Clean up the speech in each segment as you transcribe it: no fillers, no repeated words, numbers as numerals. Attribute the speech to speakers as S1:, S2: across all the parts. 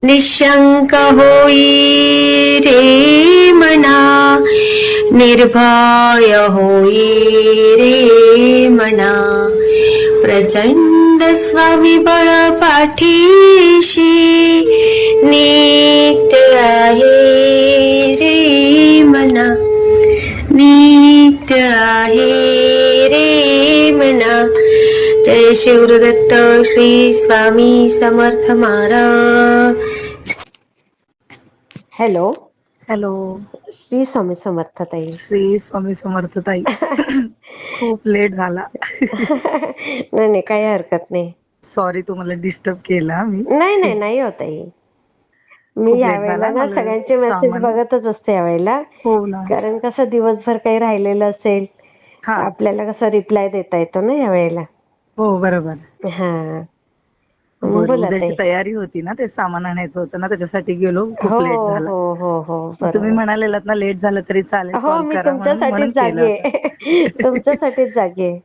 S1: निशंक होई रे मना, निर्भय होई रे मना, प्रचंड स्वविबळ पाठीशी नित्य आहे रे मना, नित्य आहे रे मना. जय शिवदत्त श्री स्वामी समर्थ महाराज. हॅलो.
S2: हॅलो.
S1: श्री स्वामी समर्थ ताई.
S2: श्री स्वामी समर्थ ताई. खूप लेट झाला.
S1: नाही नाही, काही हरकत नाही.
S2: सॉरी तुम्हाला डिस्टर्ब केला मी.
S1: नाही नाही नाही होत आहे. मी
S2: खूप लेट
S1: यावेळेला
S2: झाला
S1: ना
S2: मला
S1: सगळ्यांचे मेसेज
S2: सामान.
S1: बघतच असते यावेळेला.
S2: हो ना.
S1: कारण कसं दिवसभर काही राहिलेलं असेल,
S2: हा.
S1: आपल्याला कसं रिप्लाय देता येतो ना यावेळेला.
S2: हो बरोबर.
S1: हा.
S2: बरं,
S1: बोला
S2: उद्याची
S1: ताई.
S2: तयारी होती ना, ते सामान आणायचं होतं ना, त्याच्यासाठी गेलो.
S1: हो
S2: खूप लेट झाला.
S1: हो हो हो,
S2: तुम्ही
S1: बरोबर.
S2: म्हणालेलात ना लेट झालं तरी चालेल,
S1: हो,
S2: कॉल
S1: मी
S2: करा म्हणून
S1: तुमच्यासाठीच
S2: म्हणून केला
S1: जागी
S2: होता.
S1: आहे. तुमच्यासाठीच जागी आहे.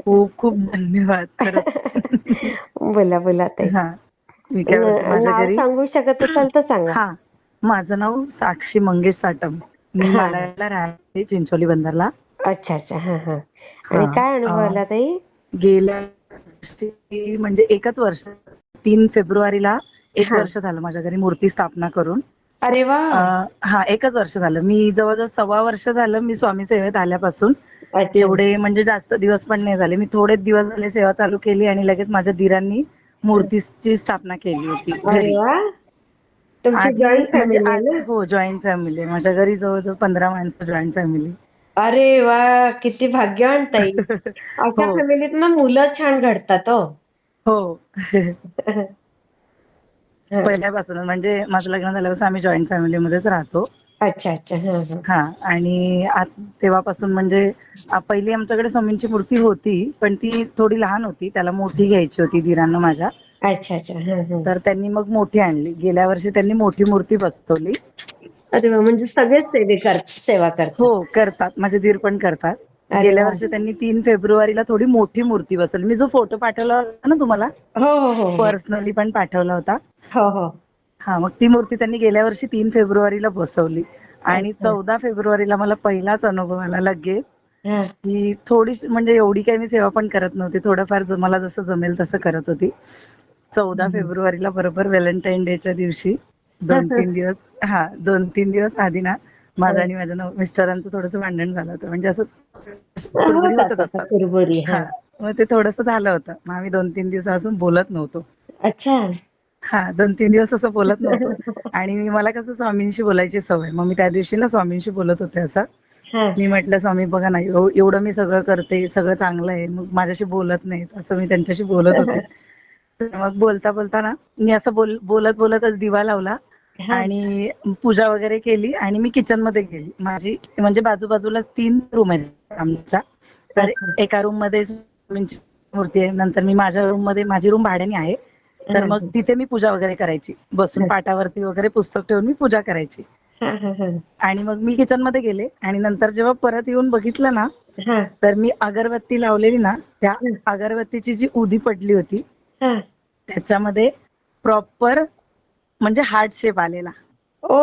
S2: खूप खूप धन्यवाद खरंच.
S1: बोला बोला ताई.
S2: हा. मी काय बोलते, माझ्या
S1: नाव
S2: घरी.
S1: सांगू शकत असाल तर सांगा.
S2: हा. माझं नाव साक्षी मंगेश साटम. मी
S1: हा.
S2: मालाडला राहते, चिंचोली बंदरला.
S1: अच्छा अच्छा. हा हा.
S2: हा.
S1: आणि काय अनुभव आला ताई?
S2: गेल्या वर्षी म्हणजे एकच वर्ष, 3 फेब्रुवारीला 1
S1: हा.
S2: वर्ष झालं माझ्या घरी मूर्ती स्थापना करून.
S1: अरे वा.
S2: हा, एकच वर्ष झालं. मी जवळजवळ 1.25 वर्ष झालं मी स्वामी सेवेत आल्यापासून.
S1: अच्छा.
S2: एवढे म्हणजे जास्त दिवस पण नाही झाले. मी थोडेच दिवस झाले सेवा चालू केली आणि लगेच माझ्या दिरांनी मूर्तीची स्थापना केली होती
S1: अरे
S2: घरी.
S1: वा. तुमची
S2: आधी
S1: जॉईंट
S2: म्हणजे
S1: फॅमिली आहे ना?
S2: हो, जॉईंट फॅमिली आहे. माझ्या घरी जवळजवळ 15 माणसं जॉईंट फॅमिली.
S1: अरे वा, किती भाग्यवान ताई. अशा
S2: हो
S1: फॅमिलीत ना मुलं छान घडतात हो.
S2: हो.
S1: हा.
S2: पहिल्यापासूनच म्हणजे माझं लग्न झाल्यापासून आम्ही जॉईंट फॅमिलीमध्येच राहतो.
S1: अच्छा अच्छा. हा हा.
S2: हा. आणि तेव्हापासून म्हणजे पहिली आमच्याकडे स्वामींची मूर्ती होती, पण ती थोडी लहान होती. त्याला मोठी घ्यायची होती दिरांना माझ्या.
S1: अच्छा अच्छा. हा हा.
S2: तर त्यांनी मग मोठी आणली. गेल्या वर्षी त्यांनी मोठी मूर्ती बसवली.
S1: अरे वा, म्हणजे सगळेच सेवा करतात.
S2: हो करतात, माझे दीर पण करतात.
S1: अरे
S2: गेल्या
S1: वा.
S2: वर्षी त्यांनी 3 फेब्रुवारीला थोडी मोठी मूर्ती बसवली. मी जो फोटो पाठवला होता ना तुम्हाला,
S1: हो हो हो हो
S2: पर्सनली पण पाठवला होता.
S1: हो हो.
S2: हा, मग ती मूर्ती त्यांनी गेल्या वर्षी 3 फेब्रुवारीला बसवली. आणि
S1: अच्छा.
S2: 14 फेब्रुवारीला मला पहिलाच अनुभव आला लगेच,
S1: हा.
S2: की थोडीशी म्हणजे एवढी काही मी सेवा पण करत नव्हती. थोडंफार मला जसं जमेल तसं करत होती. 14 फेब्रुवारीला बरोबर व्हॅलेंटाईन डेच्या दिवशी 2-3 दिवस आधी ना, माझं आणि माझ्या मिस्टरांचं थोडंसं भांडण झालं होतं. म्हणजे असंच कुरबुरी होतच
S1: होतात
S2: असतात.
S1: कुरबुरी. हा.
S2: हा. मग ते थोडंसं झालं होतं. मग आम्ही 2-3 दिवसापासून बोलत नव्हतो.
S1: अच्छा.
S2: हा, 2-3 दिवस असं बोलत नव्हतो. आणि मला कसं स्वामींशी बोलायची सवय. मग मी त्या दिवशी ना स्वामींशी बोलत होते असं.
S1: हा.
S2: मी म्हटलं, स्वामी बघा ना, एवढं मी सगळं करते, सगळं चांगलं आहे, मग माझ्याशी बोलत नाहीत, असं मी त्यांच्याशी बोलत होते. तर मग बोलता बोलता ना, मी असं बोलत बोलतच दिवा लावला
S1: हा.
S2: आणि पूजा वगैरे केली आणि मी किचन मध्ये गेली. माझी म्हणजे बाजूबाजूला 3 रूम आहेत आमच्या. तर
S1: अच्छा.
S2: एका रूम मध्ये स्वामींची मूर्ती आहे. नंतर मी माझ्या रूम मध्ये, माझी रूम भाड्याने आहे. तर
S1: हा
S2: मग तिथे मी पूजा वगैरे करायची. बसून पाटावरती वगैरे पुस्तक ठेवून मी पूजा करायची.
S1: हा हा हा
S2: आणि मग मी किचन मध्ये गेले आणि नंतर जेव्हा परत येऊन बघितलं ना,
S1: हा
S2: तर मी अगरबत्ती लावलेली ना, त्या अगरबत्तीची जी उदी पडली होती,
S1: हा.
S2: त्याच्यामध्ये प्रॉपर म्हणजे हार्ट शेप आलेला.
S1: ओ.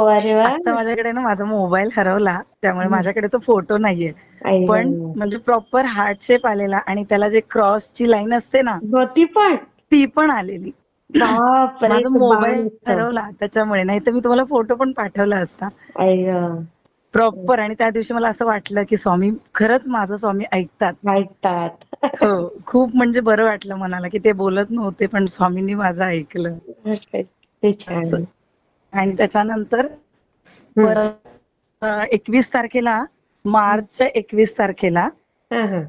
S1: अरे वा.
S2: आता माझ्याकडे ना माझा मोबाईल हरवला, त्यामुळे माझ्याकडे तो फोटो नाहीये.
S1: आई
S2: पण
S1: गं.
S2: म्हणजे प्रॉपर हार्ट शेप आलेला आणि त्याला जे क्रॉसची लाईन असते ना,
S1: होती पण.
S2: ती पण आलेली.
S1: बापरे,
S2: माझा
S1: ते बाण
S2: मोबाईल
S1: होतं.
S2: हरवला त्याच्यामुळे, नाही तर मी तुम्हाला फोटो पण पाठवला असता.
S1: आई गं.
S2: प्रॉपर. आणि त्या दिवशी मला असं वाटलं की स्वामी खरंच, माझं स्वामी ऐकतात.
S1: ऐकतात.
S2: हो. खूप म्हणजे बरं वाटलं मनाला, की ते बोलत नव्हते पण स्वामींनी माझं ऐकलं.
S1: ते
S2: असं.
S1: छान.
S2: आणि त्याच्यानंतर
S1: हम्म.
S2: परत 21 तारखेला, मार्चच्या 21 तारखेला
S1: हा हा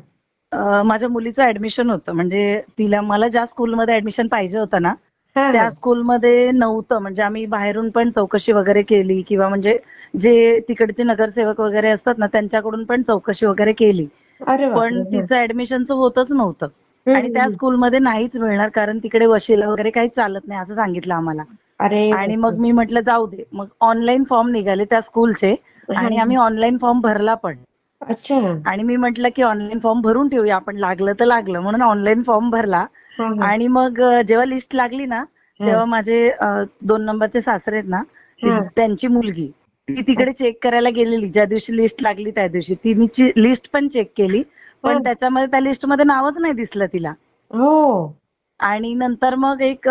S2: माझ्या मुलीचं ऍडमिशन होतं. म्हणजे मला ज्या स्कूलमध्ये ऍडमिशन पाहिजे होतं ना,
S1: हा हा.
S2: त्या स्कूलमध्ये नव्हतं. म्हणजे आम्ही बाहेरून पण चौकशी वगैरे केली, किंवा म्हणजे जे तिकडचे नगरसेवक वगैरे असतात ना, त्यांच्याकडून पण चौकशी वगैरे केली.
S1: अरे
S2: पण
S1: बापरे.
S2: तिचं ऍडमिशनचं होतच नव्हतं. आणि त्या
S1: हम्म.
S2: स्कूलमध्ये नाहीच मिळणार, कारण तिकडे वशिला वगैरे काही चालत नाही असं सांगितलं आम्हाला.
S1: अरे
S2: आणि
S1: बापरे.
S2: मग मी म्हटलं जाऊ दे. मग ऑनलाईन फॉर्म निघाले त्या स्कूलचे,
S1: हा
S2: आणि
S1: हा.
S2: आम्ही ऑनलाईन फॉर्म भरला पण.
S1: अच्छा.
S2: आणि मी म्हटलं की ऑनलाईन फॉर्म भरून ठेवूया आपण, लागलं तर लागलं, म्हणून ऑनलाईन फॉर्म भरला.
S1: हा हा
S2: आणि मग जेव्हा लिस्ट लागली ना, तेव्हा माझे 2 नंबरचे सासरे आहेत ना, त्यांची मुलगी ती तिकडे चेक करायला गेलेली. ज्या दिवशी लिस्ट लागली त्या दिवशी तिने लिस्ट पण चेक केली, पण त्याच्यामध्ये त्या लिस्टमध्ये नावच नाही दिसलं तिला.
S1: हो.
S2: आणि नंतर मग एक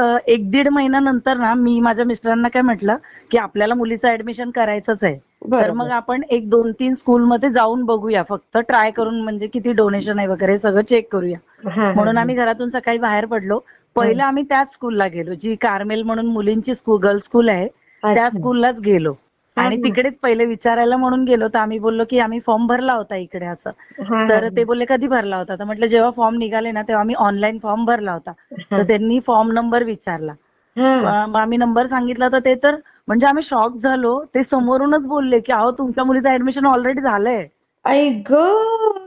S2: दीड महिना नंतर ना, मी माझ्या मिस्टरांना काय म्हटलं की आपल्याला मुलीचं ऍडमिशन करायचंच आहे, तर मग
S1: बरोबर.
S2: आपण 1-2-3 स्कूलमध्ये जाऊन बघूया, फक्त ट्राय करून, म्हणजे किती डोनेशन आहे वगैरे सगळं चेक करूया.
S1: हा हा
S2: म्हणून आम्ही घरातून सकाळी बाहेर पडलो. पहिलं आम्ही त्याच स्कूलला गेलो, जी कार्मेल म्हणून मुलींची स्कूल, गर्ल्स स्कूल आहे, त्या
S1: अच्छा.
S2: स्कूललाच गेलो.
S1: हा
S2: आणि तिकडेच पहिले विचारायला म्हणून गेलो, तर आम्ही बोललो की आम्ही फॉर्म भरला होता इकडे असं.
S1: हा हा
S2: तर ते बोलले कधी भरला होता, तर म्हटलं जेव्हा फॉर्म निघाले ना तेव्हा आम्ही ऑनलाईन फॉर्म भरला होता.
S1: हा
S2: तर त्यांनी फॉर्म नंबर विचारला.
S1: हा.
S2: मग आम्ही नंबर सांगितला, तर ते तर म्हणजे आम्ही शॉक झालो. ते समोरूनच बोलले की अहो तुमच्या मुलीचं ऍडमिशन ऑलरेडी झालंय.
S1: आई ग,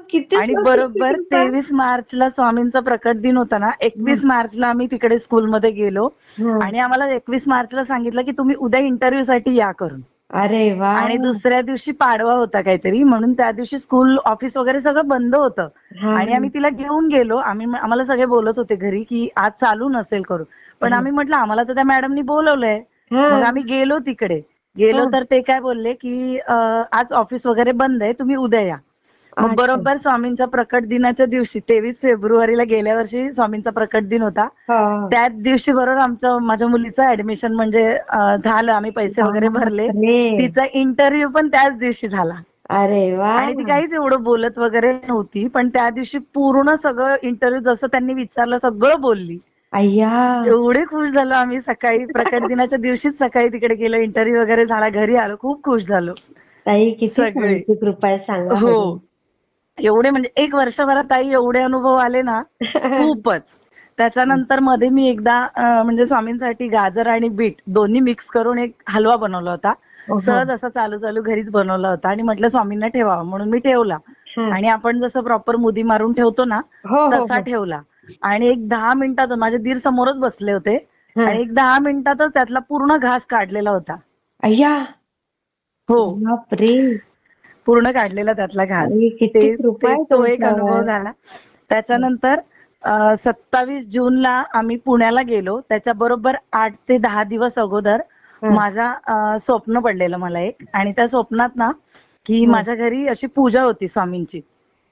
S1: किती
S2: आणि
S1: स्वामींची
S2: बरोबर
S1: कृपा.
S2: 23 मार्चला स्वामींचा प्रकट दिन होता ना, 21 मार्चला आम्ही तिकडे स्कूलमध्ये गेलो.
S1: हा.
S2: आणि आम्हाला 21 मार्चला सांगितलं की तुम्ही उद्या इंटरव्ह्यू साठी या करून.
S1: अरे वा.
S2: आणि दुसऱ्या दिवशी पाडवा होता काहीतरी, म्हणून त्या दिवशी स्कूल ऑफिस वगैरे सगळं बंद होतं.
S1: हा
S2: आणि आम्ही तिला घेऊन गेलो. आम्हाला सगळे बोलत होते घरी की आज चालू नसेल करून, पण आम्ही म्हटलं आम्हाला तर त्या मॅडमनी बोलवलंय.
S1: हा
S2: मग आम्ही गेलो तिकडे.
S1: हा.
S2: तर ते काय बोलले की आज ऑफिस वगैरे बंद आहे, तुम्ही उद्या या. मग
S1: अच्छा.
S2: बरोबर स्वामींच्या प्रकट दिनाच्या दिवशी 23 फेब्रुवारीला गेल्या वर्षी स्वामींचा प्रकट दिन होता.
S1: हा.
S2: त्याच दिवशी बरोबर माझ्या मुलीचं ऍडमिशन म्हणजे झालं. आम्ही पैसे वगैरे भरले.
S1: बापरे.
S2: तिचा इंटरव्ह्यू पण त्याच दिवशी झाला.
S1: अरे वा.
S2: आणि ती काहीच एवढं बोलत वगैरे नव्हती, पण त्या दिवशी पूर्ण सगळं इंटरव्ह्यू जसं त्यांनी विचारलं सगळं बोलली.
S1: अय्या.
S2: एवढे खुश झालो आम्ही. सकाळी प्रकट दिनाच्या दिवशीच सकाळी तिकडे गेलो, इंटरव्ह्यू वगैरे झाला, घरी आलो, खूप खुश झालो
S1: ताई किती
S2: सगळे.
S1: स्वामींची कृपा आहे सांगा
S2: हो,
S1: बरं.
S2: एवढे म्हणजे 1 वर्षभरात ताई एवढे अनुभव आले ना, खूपच. त्याच्यानंतर मध्ये मी एकदा म्हणजे स्वामींसाठी गाजर आणि बीट दोन्ही मिक्स करून एक हलवा बनवला होता.
S1: हो.
S2: सहज असं चालू चालू घरीच बनवला होता आणि म्हटलं स्वामींना ठेवावा, म्हणून मी ठेवला.
S1: हा.
S2: आणि आपण जसं प्रॉपर मुदी मारून ठेवतो ना,
S1: हो हो
S2: तसा
S1: हो.
S2: ठेवला. आणि एक 10 मिनिटात माझे दीर समोरच बसले होते.
S1: हा.
S2: आणि एक 10 मिनिटातच त्यातला पूर्ण घास काढलेला होता.
S1: अय्या.
S2: हो,
S1: बापरे.
S2: पूर्ण काढलेला त्यातला घास.
S1: आई किती कृपा आहे
S2: तो एक अनुभव
S1: तुमच्यावर.
S2: झाला. त्याच्यानंतर 27 जूनला आम्ही पुण्याला गेलो. त्याच्या बरोबर 8 ते 10 दिवस अगोदर
S1: हा.
S2: माझ्या स्वप्न पडलेलं मला एक. आणि त्या स्वप्नात ना, की
S1: हा.
S2: माझ्या घरी अशी पूजा होती स्वामींची.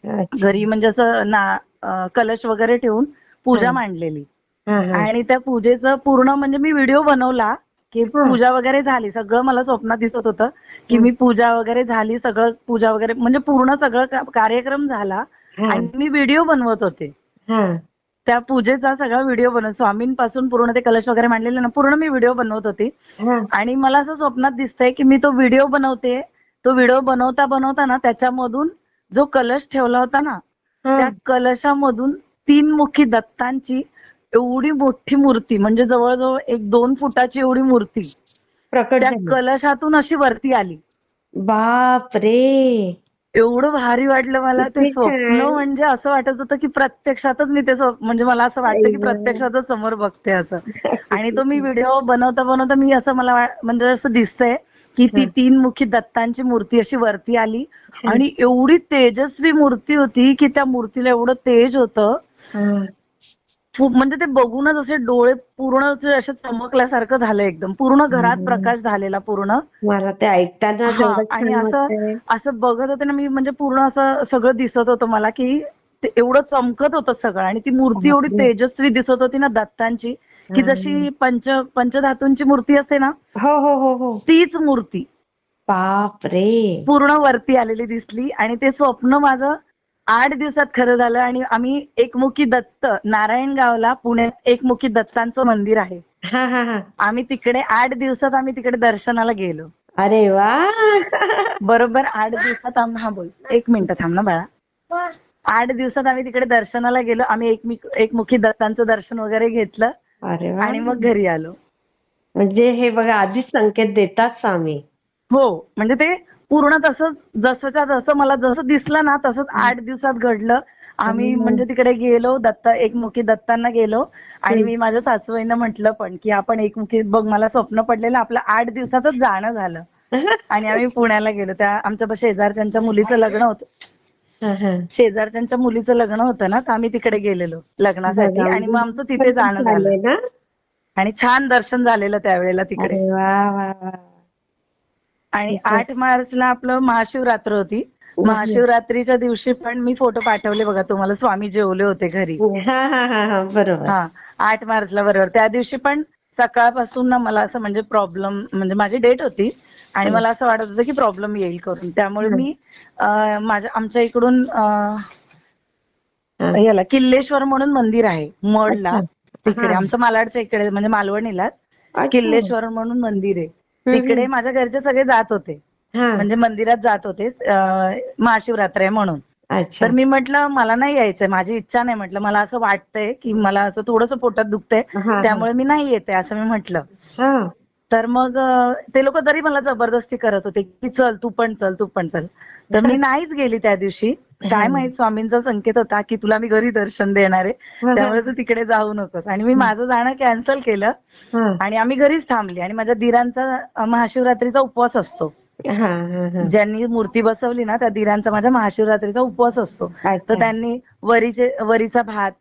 S1: अच्छा.
S2: घरी म्हणजे असं कलश वगैरे ठेवून
S1: हा
S2: पूजा मांडलेली.
S1: हा हा.
S2: आणि त्या पूजेचं पूर्ण म्हणजे मी व्हिडिओ बनवला की
S1: हा.
S2: पूजा वगैरे झाली. सगळं मला स्वप्नात दिसत होतं की
S1: हा.
S2: मी पूजा वगैरे झाली, सगळं पूजा वगैरे म्हणजे पूर्ण सगळं कार्यक्रम झाला.
S1: हा.
S2: आणि मी व्हिडिओ बनवत होते.
S1: हा.
S2: त्या पूजेचा सगळा व्हिडिओ बनवत, स्वामींपासून पूर्ण ते कलश वगैरे मांडलेले ना, पूर्ण मी व्हिडिओ बनवत होती.
S1: हा.
S2: आणि मला असं स्वप्नात दिसतंय की मी तो व्हिडिओ बनवते. तो व्हिडिओ बनवता बनवता ना, त्याच्यामधून जो कलश ठेवला होता ना,
S1: हा.
S2: त्या कलशामधून 3 मुखी दत्तांची एवढी मोठी मूर्ती, म्हणजे जवळजवळ 1-2 फुटाची एवढी मूर्ती
S1: प्रकट
S2: त्या
S1: झाली.
S2: कलशातून अशी वरती आली.
S1: बाप रे.
S2: एवढं भारी वाटलं मला ते
S1: किती
S2: स्वप्न.
S1: छान.
S2: म्हणजे असं वाटत होतं की प्रत्यक्षातच मी ते म्हणजे मला असं वाटतं
S1: आई
S2: की
S1: गं.
S2: प्रत्यक्षातच समोर बघते असं. आणि
S1: किती
S2: तो मी
S1: छान.
S2: व्हिडिओ बनवता बनवता मी असं मला म्हणजे असं दिसतंय की ती
S1: हा.
S2: 3 मुखी दत्तांची मूर्ती अशी वरती आली.
S1: हा.
S2: आणि एवढी तेजस्वी मूर्ती होती की त्या मूर्तीला एवढं तेज होतं.
S1: हा.
S2: म्हणजे ते बघूनच असे डोळे पूर्ण असे चमकल्यासारखं झालं एकदम. पूर्ण घरात
S1: हम्म.
S2: प्रकाश झालेला पूर्ण.
S1: मला ते ऐकतानाच
S2: हा,
S1: एवढं
S2: आणि
S1: छान
S2: असं
S1: वाटतंय.
S2: असं बघत होते ना मी, म्हणजे पूर्ण असं सगळं दिसत होतं मला की ते एवढं चमकत होतं सगळं. आणि ती मूर्ती एवढी
S1: बापरे.
S2: तेजस्वी दिसत होती ना दत्तांची, की
S1: हा.
S2: जशी पंचधातूंची मूर्ती असते ना,
S1: हो हो हो हो.
S2: तीच मूर्ती
S1: बाप रे.
S2: पूर्ण वरती आलेली दिसली. आणि ते स्वप्न माझं 8 दिवसात खरं झालं. आणि आम्ही एकमुखी दत्त, नारायणगावला पुण्यात एकमुखी दत्तांचं मंदिर आहे.
S1: हा हा हा.
S2: आम्ही तिकडे 8 दिवसात आम्ही तिकडे दर्शनाला गेलो.
S1: अरे वा.
S2: बरोबर 8 दिवसात हा बोल, 1 मिनिट थांब ना बाळा. 8 दिवसात आम्ही तिकडे दर्शनाला गेलो. आम्ही एकमुखी दत्तांचं दर्शन वगैरे घेतलं.
S1: अरे वा.
S2: आणि मग घरी आलो.
S1: म्हणजे हे बघा आधीच संकेत देतात स्वामी.
S2: हो, म्हणजे ते पूर्ण तसंच जसंच्या तसं मला जसं दिसलं ना, तसंच 8 दिवसात घडलं. आम्ही म्हणजे तिकडे गेलो, एकमुखी दत्तांना गेलो. आणि मी माझ्या सासूबाईंना म्हटलं पण की आपण एकमुखी बघ, मला स्वप्न पडलेलं, आपलं 8 दिवसातच जाणं झालं. आणि आम्ही पुण्याला गेलो. त्या आमच्या शेजारच्यांच्या मुलीचं लग्न होतं.
S1: हा हा.
S2: शेजारच्यांच्या मुलीचं लग्न होतं ना, तर आम्ही तिकडे गेलेलो लग्नासाठी.
S1: बघा
S2: आणि मग
S1: म्हणजे
S2: आमचं
S1: पण
S2: तिथे जाणं झालं.
S1: चाललंय ना.
S2: आणि छान दर्शन झालेलं त्यावेळेला तिकडे.
S1: अरे वा वा वा.
S2: आणि
S1: खूपच.
S2: 8 मार्चला आपलं महाशिवरात्र होती. महाशिवरात्रीच्या दिवशी पण मी फोटो पाठवले बघा तुम्हाला, स्वामी जेवले होते घरी.
S1: हा हा हा हा, बरोबर.
S2: हा, 8 मार्चला बरोबर. त्या दिवशी पण सकाळपासून ना मला असं म्हणजे प्रॉब्लेम, म्हणजे माझी डेट होती आणि मला असं वाटत होतं की प्रॉब्लेम येईल करून. त्यामुळे मी आमच्या इकडून
S1: हा.
S2: याला किल्लेश्वर म्हणून मंदिर आहे मडला,
S1: अच्छा. हा.
S2: तिकडे आमचं मालाडच्या इकडे म्हणजे मालवणीला
S1: अच्छा.
S2: किल्लेश्वर म्हणून मंदिर आहे. तिकडे
S1: हम्म.
S2: माझ्या घरचे सगळे जात होते,
S1: हा.
S2: म्हणजे मंदिरात जात होते महाशिवरात्र आहे म्हणून.
S1: अच्छा.
S2: तर मी म्हटलं मला नाही यायचंय, माझी इच्छा नाही, म्हटलं मला असं वाटतंय की मला असं थोडंसं पोटात दुखतंय,
S1: हा हा
S2: त्यामुळे मी नाही येते असं मी म्हटलं.
S1: हा.
S2: तर मग ते लोक तरी मला जबरदस्ती करत होते की चल तू पण चल, तू पण चल. तर मी नाहीच गेली त्या दिवशी.
S1: हा
S2: काय माहित स्वामींचा संकेत होता की तुला मी घरी दर्शन देणार आहे,
S1: हा
S2: त्यामुळे तू तिकडे जाऊ नकोस. आणि मी माझं जाणं कॅन्सल केलं
S1: हा
S2: आणि आम्ही घरीच थांबली. आणि माझ्या दिरांचा महाशिवरात्रीचा उपवास असतो.
S1: हा हा.
S2: ज्यांनी मूर्ती बसवली ना त्या दिरांचा माझ्या महाशिवरात्रीचा उपवास असतो. तर
S1: अच्छा.
S2: त्यांनी वरीचा भात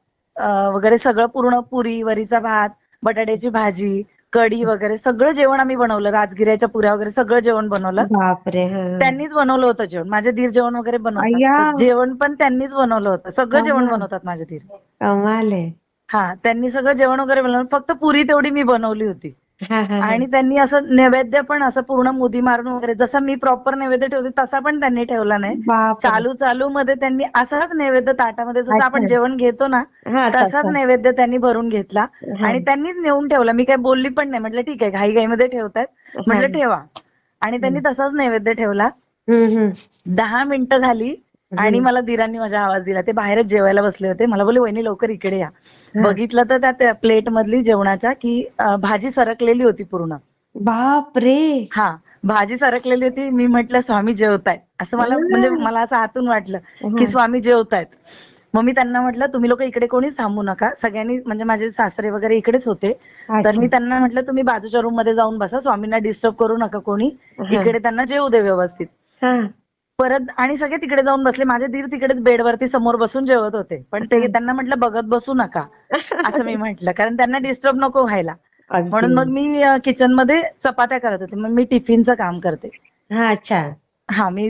S2: वगैरे सगळं पूर्ण, पुरी, वरीचा भात, बटाट्याची भाजी, कढी वगैरे सगळं जेवण आम्ही बनवलं. राजगिऱ्याच्या पुऱ्या वगैरे सगळं जेवण बनवलं.
S1: बापरे. हा.
S2: त्यांनीच बनवलं होतं जेवण. माझे दीर जेवण वगैरे बनवतात,
S1: अय्या.
S2: तर जेवण पण त्यांनीच बनवलं होतं. सगळं
S1: हा
S2: जेवण
S1: हा.
S2: बनवतात माझे दीर.
S1: कमाल आहे.
S2: हा, त्यांनी सगळं जेवण वगैरे बनवलं, फक्त पुरी तेवढी मी बनवली होती.
S1: हा हा हा.
S2: आणि त्यांनी असं नैवेद्य पण असं पूर्ण मुदी मारून वगैरे, जसा मी प्रॉपर नैवेद्य ठेवते तसा पण त्यांनी ठेवला नाही.
S1: बापरे.
S2: चालू मध्ये त्यांनी असाच नैवेद्य ताटामध्ये, जसं आपण
S1: अच्छा.
S2: जेवण घेतो ना
S1: हा,
S2: तसाच
S1: तसा.
S2: नैवेद्य त्यांनी भरून घेतला.
S1: हा
S2: आणि त्यांनीच नेऊन ठेवला. मी काही बोलली पण नाही, म्हटलं ठीक आहे घाईमध्ये ठेवतायत,
S1: हा.
S2: म्हटलं ठेवा. आणि त्यांनी तसाच नैवेद्य ठेवला.
S1: हम्म.
S2: 10 मिनिटं झाली आणि
S1: हम्म.
S2: मला दिरांनी माझा आवाज दिला. ते बाहेरच जेवायला बसले होते. मला बोलले वहिनी लवकर इकडे या.
S1: हा.
S2: बघितलं तर त्या प्लेट मधली जेवणाच्या की भाजी सरकलेली होती पूर्ण.
S1: बापरे.
S2: हा, भाजी सरकलेली होती. मी म्हटलं स्वामी जेवतायत, असं मला म्हणजे मला असं आतून वाटलं की
S1: हा.
S2: स्वामी जेवतायत. मग मी त्यांना म्हटलं तुम्ही लोक इकडे कोणीच थांबू नका, सगळ्यांनी, म्हणजे माझे सासरे वगैरे इकडेच होते. तर
S1: अच्छा.
S2: मी त्यांना म्हटलं तुम्ही बाजूच्या रूम मध्ये जाऊन बसा, स्वामींना डिस्टर्ब करू नका कोणी,
S1: हा
S2: इकडे त्यांना जेवू दे व्यवस्थित.
S1: हा
S2: परत आणि सगळे तिकडे जाऊन बसले. माझे दीर तिकडेच बेडवरती समोर बसून जेवत होते. पण ते त्यांना म्हटलं बघत बसू नका असं मी म्हटलं, कारण त्यांना डिस्टर्ब नको व्हायला.
S1: अगदी.
S2: म्हणून मग मी किचन मध्ये चपात्या करत होते. मग मी टिफिनचं काम करते.
S1: हा. अच्छा.
S2: हा, मी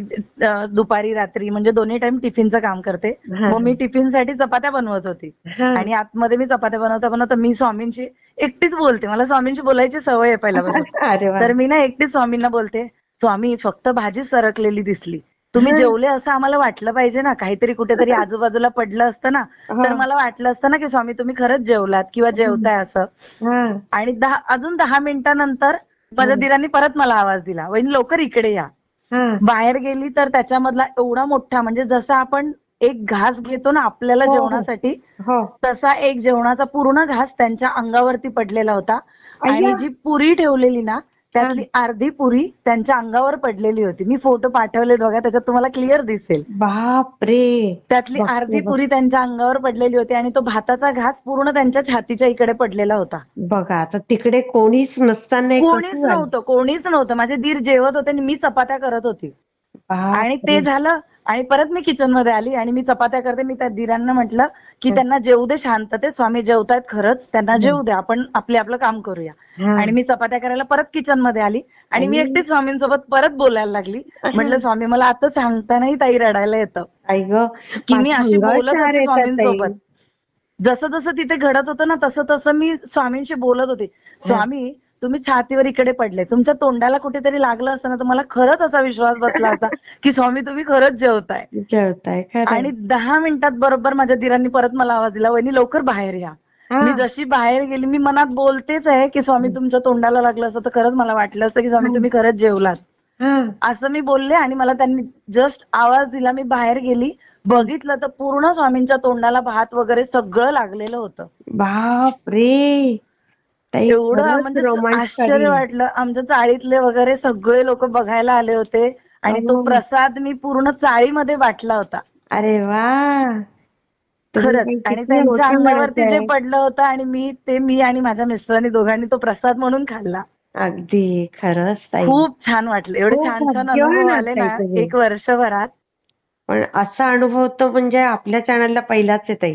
S2: दुपारी रात्री म्हणजे दोन्ही टाइम टिफिनचं काम करते.
S1: हा
S2: मग मी टिफिनसाठी चपात्या बनवत होती.
S1: हा.
S2: आणि आतमध्ये मी चपात्या बनवता बनवता मी स्वामींची एकटीच बोलते. मला स्वामींची बोलायची सवय आहे पहिल्यापासून.
S1: अरे वा.
S2: तर मी ना एकटीच स्वामींना बोलते, स्वामी फक्त भाजी सरकलेली दिसली, तुम्ही
S1: हा
S2: जेवले असं आम्हाला वाटलं पाहिजे ना, काहीतरी कुठेतरी आजूबाजूला पडलं असतं ना, तर
S1: हा
S2: मला वाटलं असतं ना की स्वामी तुम्ही खरंच जेवलात किंवा जेवताय असं.
S1: हा
S2: आणि अजून 10 मिनिटानंतर माझ्या दिरांनी परत मला आवाज दिला, वहिनी लवकर इकडे या.
S1: हा.
S2: बाहेर गेली तर त्याच्यामधला एवढा मोठा, म्हणजे जसा आपण एक घास घेतो ना आपल्याला
S1: हो हो
S2: जेवणासाठी,
S1: हो.
S2: तसा एक जेवणाचा पूर्ण घास त्यांच्या अंगावरती पडलेला होता. आणि
S1: अय्या.
S2: जी पुरी ठेवलेली ना
S1: हा.
S2: त्यातली अर्धी पुरी त्यांच्या अंगावर पडलेली होती. मी फोटो पाठवले बघा, त्याच्यात तुम्हाला क्लिअर दिसेल.
S1: बापरे.
S2: त्यातली
S1: बघते
S2: अर्धी
S1: बघ.
S2: पुरी त्यांच्या अंगावर पडलेली होती आणि तो भाताचा घास पूर्ण त्यांच्या छातीच्या इकडे पडलेला होता.
S1: बघा आता तिकडे कोणीच नसताना हे कसं झालं.
S2: कोणीच नव्हतं. माझे दीर जेवत होते आणि मी चपात्या करत होती. आणि ते
S1: बापरे.
S2: झालं आणि परत मी किचन मध्ये आली आणि मी चपात्या करते. मी त्या दिरांना म्हटलं की
S1: हा
S2: त्यांना जेवू दे शांततेत, स्वामी जेवतायत खरंच, त्यांना जेवू दे, आपण आपलं काम करूया.
S1: हा.
S2: आणि मी चपात्या करायला परत किचन मध्ये आली आणि मी एकटीच स्वामींसोबत परत बोलायला लागली. म्हटलं स्वामी मला आता सांगतानाही ताई रडायला येतं
S1: आई ग.
S2: की मी
S1: माझा
S2: अशी बोलत
S1: मंगळचार
S2: होती
S1: येतात ताई.
S2: स्वामींसोबत. जसं जसं तिथे घडत होतं ना तसं तसं मी स्वामींशी बोलत होते.
S1: हा.
S2: स्वामी तुम्ही छातीवर इकडे पडले, तुमच्या तोंडाला कुठेतरी लागलं असतं ना तर मला खरंच असा विश्वास बसला असता की स्वामी तुम्ही खरंच जेवताय.
S1: जेवताय खरंय.
S2: आणि 10 मिनिटात बरोबर माझ्या दिरांनी परत मला आवाज दिला, वहिनी लवकर बाहेर या.
S1: हा
S2: मी जशी बाहेर गेली, मी मनात बोलतेच आहे की स्वामी तुमच्या तोंडाला लागलं असतं तर खरंच मला वाटलं असतं की स्वामी तुम्ही खरंच जेवलात,
S1: हा.
S2: असं मी बोलले. आणि मला त्यांनी जस्ट आवाज दिला, मी बाहेर गेली, बघितलं तर पूर्ण स्वामींच्या तोंडाला भात वगैरे सगळं लागलेलं होतं.
S1: बापरे. ताई
S2: एवढं
S1: खरंच
S2: म्हणजे
S1: रोमांचकारी.
S2: आश्चर्य वाटलं. आमच्या चाळीतले वगैरे सगळे लोक बघायला आले होते. आणि तो
S1: अहो.
S2: प्रसाद मी पूर्ण चाळीमध्ये वाटला होता.
S1: अरे वा. तुम्ही
S2: खरंच.
S1: काही
S2: आणि
S1: किती
S2: त्यांच्या
S1: मोठं म्हणत
S2: अंगावरती जे
S1: आहे.
S2: पडलं होतं आणि मी आणि माझ्या मिस्टरांनी दोघांनी तो प्रसाद म्हणून खाल्ला.
S1: अगदी खरंच ताई.
S2: खूप छान वाटलं. एवढे
S1: खूप
S2: छान छान
S1: भाग्यवान
S2: अनुभव
S1: आहात
S2: आले
S1: ताई
S2: ना
S1: तुम्ही.
S2: एक वर्षभरात.
S1: पण असा अनुभव तर म्हणजे आपल्या चॅनलला पहिलाच आहे ताई,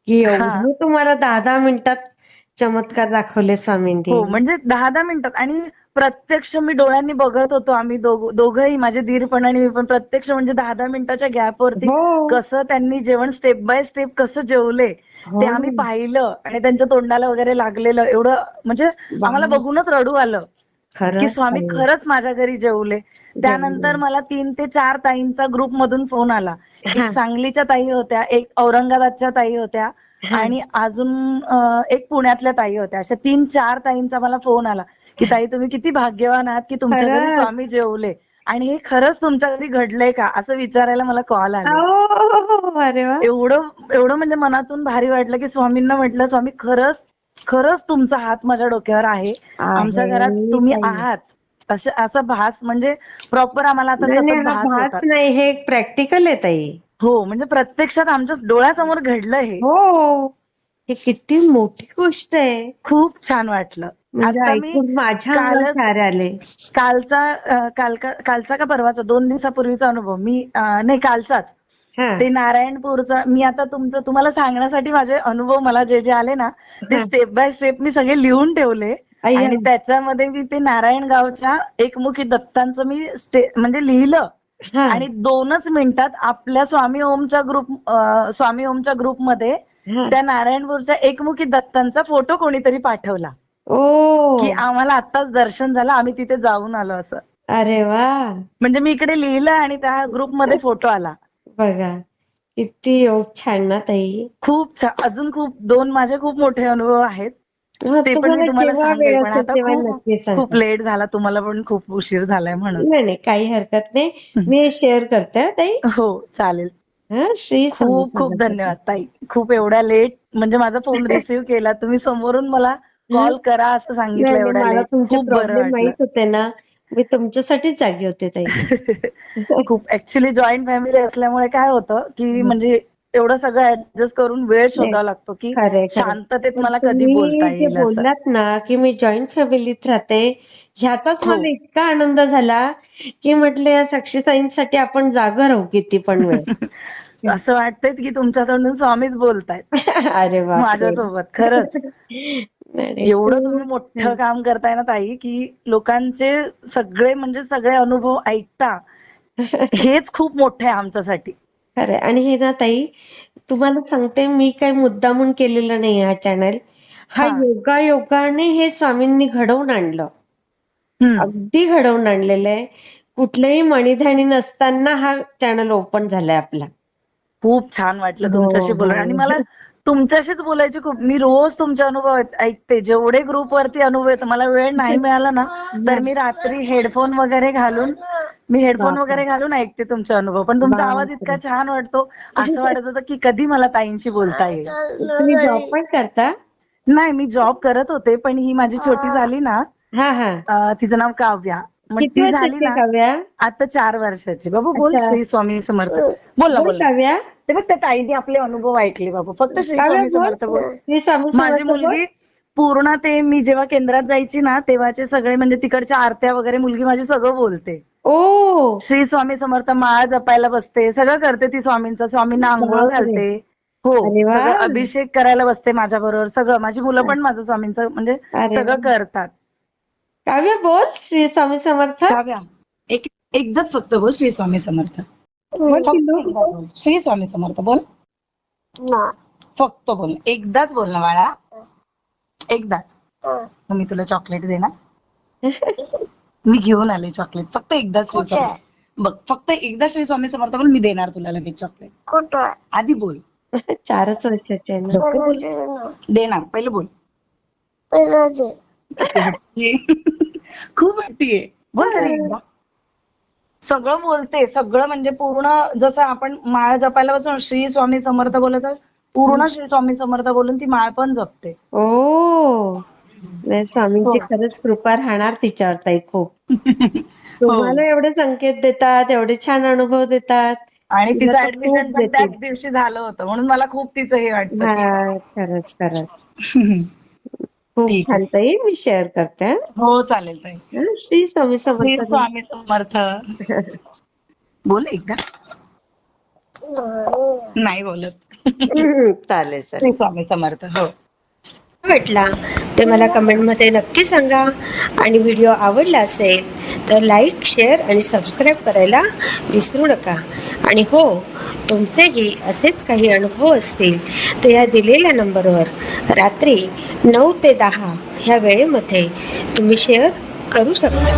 S1: की
S2: हा
S1: एवढं तुम्हाला 10-10 मिनिटात चमत्कार दाखवले स्वामींनी.
S2: हो म्हणजे 10-10 मिनिटात. आणि प्रत्यक्ष मी डोळ्यांनी बघत होतो, आम्ही दोघंही, माझे दीर पण आणि मी पण, प्रत्यक्ष म्हणजे 10-10 मिनिटाच्या गॅपवरती
S1: हो
S2: कसं त्यांनी जेवण स्टेप बाय स्टेप कसं जेवले ते
S1: हो
S2: आम्ही
S1: ना.
S2: पाहिलं. आणि त्यांच्या तोंडाला वगैरे लागलेलं एवढं म्हणजे आम्हाला
S1: बाप,
S2: बघूनच रडू आलं की
S1: खरंच
S2: स्वामी
S1: ताई.
S2: खरंच माझ्या घरी जेवले.
S1: जेवले.
S2: त्यानंतर मला 3 ते 4 ताईंचा ग्रुप मधून फोन आला. एक
S1: हा
S2: सांगलीच्या ताई होत्या, एक औरंगाबादच्या ताई होत्या
S1: हा
S2: आणि अजून एक पुण्यातल्या ताई होत्या. अशा 3-4 ताईंचा मला फोन आला की ताई तुम्ही किती भाग्यवान आहात की तुमच्या घरी
S1: खरंच.
S2: स्वामी जेवले. आणि हे खरंच तुमच्या घरी घडलंय का असं विचारायला मला कॉल आले.
S1: हो, अरे वा.
S2: एवढं एवढं म्हणजे मनातून भारी वाटलं की स्वामींना म्हटलं स्वामी खरंच खरंच तुमचा हात माझ्या डोक्यावर आहे. आमच्या घरात
S1: आहे
S2: तुम्ही
S1: ताई.
S2: आहात. असा भास म्हणजे प्रॉपर आम्हाला आता
S1: नाही नाही,
S2: सतत
S1: हा
S2: भास
S1: भास
S2: होतात.
S1: नाही, हे एक प्रॅक्टिकल आहे ताई.
S2: हो म्हणजे प्रत्यक्षात आमच्या डोळ्यासमोर घडलं हे.
S1: हो, हे किती मोठी गोष्ट आहे.
S2: खूप छान वाटलं.
S1: म्हणजे
S2: आता मी
S1: ऐकून माझ्या अंगात
S2: कालच
S1: शहारे आले.
S2: कालचा का परवाचा 2 दिवसापूर्वीचा अनुभव मी नाही कालचाच.
S1: हा
S2: ते नारायणपूरचा मी आता तुम्हाला सांगण्यासाठी माझे अनुभव मला जे जे आले ना ते
S1: हा.
S2: स्टेप बाय स्टेप मी सगळे लिहून ठेवले.
S1: अय्या.
S2: आणि त्याच्यामध्ये मी ते नारायणगावच्या एकमुखी दत्तांचं मी म्हणजे लिहिलं.
S1: हा
S2: आणि 2च मिनिटात आपल्या स्वामी ओमच्या ग्रुपमध्ये
S1: हा.
S2: त्या नारायणपूरच्या एकमुखी दत्तांचा फोटो कोणीतरी पाठवला की
S1: ओ,
S2: आम्हाला आत्ताच दर्शन झालं, आम्ही तिथे जाऊन आलो असं.
S1: अरे वा.
S2: म्हणजे मी इकडे लिहिलं आणि त्या ग्रुपमध्ये फोटो आला.
S1: बघा, किती योग छान ना ताई.
S2: खूप छान. अजून दोन माझे खूप मोठे अनुभव आहेत.
S1: हा,
S2: ते पण मी
S1: तुम्हाला
S2: तुम्हाला
S1: जेव्हा
S2: सांगेल.
S1: वेळ
S2: पण
S1: असेल
S2: आता
S1: तेव्हा
S2: खूप
S1: नक्की
S2: खूप
S1: सांगा.
S2: लेट झाला, तुम्हाला पण खूप उशीर झालाय म्हणून.
S1: नाही नाही, काही हरकत नाही. मी हे शेअर करते हा ताई.
S2: हो चालेल.
S1: हा, श्री स्वामी
S2: खूप खूप
S1: समर्थ ताई.
S2: धन्यवाद ताई. खूप एवढ्या लेट म्हणजे माझा फोन रिसीव्ह केला तुम्ही, समोरून मला
S1: हा?
S2: कॉल करा असं सांगितलं
S1: नाही नाही,
S2: एवढ्या
S1: मला
S2: लेट.
S1: तुमचे
S2: खूप बरं
S1: प्रॉब्लेम
S2: वाटलं.
S1: माहित होते ना. मी तुमच्यासाठीच जागी होते ताई.
S2: खूप ऍक्च्युली जॉईंट फॅमिली असल्यामुळे काय होतं की म्हणजे एवढं सगळं ऍडजस्ट करून वेळ
S1: नाही,
S2: शोधावा लागतो की
S1: खरंय खरंय.
S2: शांततेत
S1: पण
S2: मला कधी बोलता
S1: तुम्ही जे
S2: येईल असं.
S1: बोललात ना की मी जॉईंट फॅमिलीत राहते, ह्याचाच
S2: हो.
S1: मला इतका आनंद झाला की म्हटलं या साक्षीताईंसाठी आपण जागा राहू किती पण वेळ.
S2: असं वाटतंय की तुमच्या तोंडून स्वामीच बोलतायत
S1: अरे बापरे.
S2: माझ्यासोबत. खरंच
S1: नाही नाही,
S2: एवढं तुम्ही
S1: खूप
S2: मोठं
S1: छान.
S2: काम करताय ना ताई की लोकांचे सगळे म्हणजे सगळे अनुभव ऐकता. हेच खूप मोठं आहे आमच्यासाठी.
S1: खरंय. आणि हे ना ताई, तुम्हाला सांगते, मी काही मुद्दामून केलेलं नाही हा चॅनल. हा
S2: हा.
S1: योगायोगाने हे स्वामींनी घडवून आणलं.
S2: हम्म.
S1: अगदी घडवून आणलेलं आहे. कुठलंही मणीधणी नसताना हा चॅनल ओपन झालाय आपला.
S2: खूप छान वाटलं
S1: हो
S2: तुमच्याशी
S1: हो.
S2: बोलून. आणि मला तुमच्याशीच बोलायची खूप, मी रोज तुमचे अनुभव ऐकते. जेवढे ग्रुपवरती अनुभव येतात, मला वेळ नाही मिळाला ना तर
S1: हा.
S2: मी रात्री हेडफोन
S1: बापरे.
S2: वगैरे घालून ऐकते तुमचे अनुभव. पण तुमचा आवाज इतका
S1: बापरे.
S2: छान वाटतो, असं वाटत होतं की कधी मला ताईंशी बोलता येईल.
S1: तुम्ही जॉब पण करता?
S2: नाही मी जॉब करत होते, पण ही माझी छोटी झाली ना,
S1: हा हा.
S2: तिचं नाव काव्या. मग
S1: किती
S2: ती झाली
S1: वर्षाची
S2: ना
S1: काव्या?
S2: आता 4 वर्षाची. बाबू बोल
S1: अच्छा.
S2: श्री स्वामी समर्थ. बोल ना
S1: बोल
S2: बोल ना.
S1: काव्या.
S2: ते बघ त्या ताईने आपले अनुभव ऐकले बाबू. फक्त श्री
S1: काव्या
S2: स्वामी
S1: बोल.
S2: समर्थ बोल.
S1: श्री स्वामी
S2: माझी
S1: समर्थ बोल.
S2: मुलगी पूर्ण ते मी जेव्हा केंद्रात जायची ना तेव्हाचे सगळे म्हणजे तिकडच्या आरत्या वगैरे मुलगी माझी सगळं बोलते.
S1: ओ,
S2: श्री स्वामी समर्थ माळा जपायला बसते, सगळं करते ती स्वामींचं. स्वामींना आंघोळ
S1: बापरे.
S2: घालते. हो
S1: अरे वा.
S2: सगळं अभिषेक करायला बसते माझ्या बरोबर. सगळं माझी मुलं पण माझं स्वामींचं म्हणजे
S1: अरे वा.
S2: सगळं करतात.
S1: काव्या बोल श्री स्वामी समर्थ.
S2: काव्या एकदाच फक्त बोल श्री स्वामी समर्थ.
S1: बोल
S2: फक्त
S1: पिल्लू.
S2: एकदा बोल श्री स्वामी समर्थ बोल. फक्त बोल, एकदाच बोल ना बाळा, एकदाच. मग मी तुला चॉकलेट देणार. मी घेऊन आले चॉकलेट. फक्त एकदा श्री स्वामी बघ, फक्त एकदा श्री स्वामी समर्थ बोल, मी देणार तुला लगेच चॉकलेट. आधी बोल.
S1: 4च वर्षाची आहे ना.
S2: लवकर बोल. देणार, पहिले बोल. किती हट्टी आहे. खूप हट्टी आहे. बोल तरी एकदा. सगळं बोलते, सगळं म्हणजे पूर्ण जसं आपण माळ जपायला बसून श्री स्वामी समर्थ बोलत पूर्ण श्री स्वामी समर्थ बोलून ती माळ पण जपते.
S1: ओ, नाही, स्वामींची
S2: हो.
S1: खरंच कृपा राहणार तिच्यावर ताई खूप.
S2: हो.
S1: तुम्हाला एवढे संकेत देतात, एवढे छान अनुभव देतात.
S2: आणि
S1: तिला
S2: तिचं
S1: तर
S2: ऍडमिशन
S1: खूप
S2: पण
S1: देतील.
S2: त्याच दिवशी झालं होतं म्हणून मला खूप तिचं हे वाटतं
S1: हा,
S2: की
S1: खरंच खरंच. खूप
S2: ठीक आहे.
S1: छान ताई, मी शेअर करते हा.
S2: हो चालेल ताई.
S1: श्री स्वामी
S2: श्री
S1: समर्थ.
S2: स्वामी समर्थ बोल एकदा. नाही बोलत.
S1: चालेल
S2: श्री
S1: चालेल.
S2: स्वामी समर्थ. हो
S1: वाटला ते मला कमेंटमध्ये नक्की सांगा. आणि व्हिडिओ आवडला असेल तर लाईक, शेअर आणि सबस्क्राईब करायला विसरू नका. आणि हो, तुमचेही असेच काही अनुभव असतील तर या दिलेल्या नंबरवर रात्री 9 ते 10 ह्या वेळेमध्ये तुम्ही शेअर करू शकता.